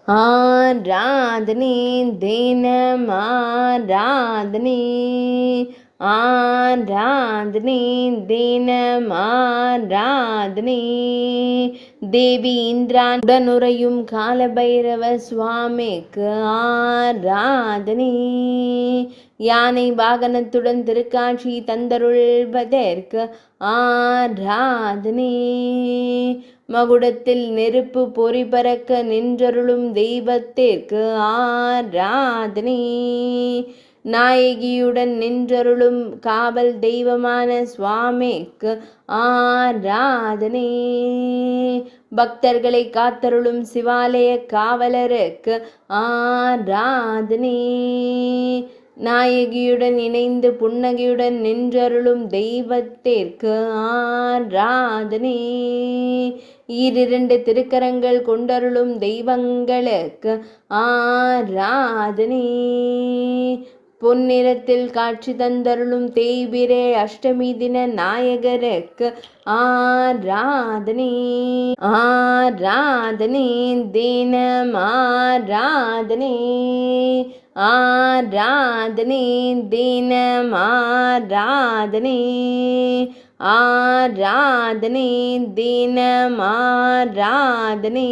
ஆராதனை தினம் ஆராதனை ஆராதனை தினம் ஆராதனை தேவி இந்திரான் உடனுறையும் காலபைரவ சுவாமிக்கு ஆராதனை யானை வாகனத்துடன் திருக்காட்சி தந்தருள்வதற்கு ஆராதனை மகுடத்தில் நெருப்பு பொறி பறக்க நின்றருளும் தெய்வத்திற்கு ஆராதனை நாயகியுடன் நின்றருளும் காவல் தெய்வமான சுவாமிக்கு ஆராதனை பக்தர்களை காத்தருளும் சிவாலய காவலருக்கு ஆராதனை நாயகியுடன் இணைந்து புன்னகையுடன் நின்றருளும் தெய்வத்திற்கு ஆராதனை ஈரிரண்டு திருக்கரங்கள் கொண்டருளும் தெய்வங்களுக்கு ஆராதனை பொன்னிறத்தில் காட்சி தந்தருளும் தேய்பிரே அஷ்டமி தின நாயகருக்கு ஆராதனை ஆராதனை தினம் ஆராதனை ஆராதனை தினம் ஆராதனை ஆராதனை தினம் ஆராதனை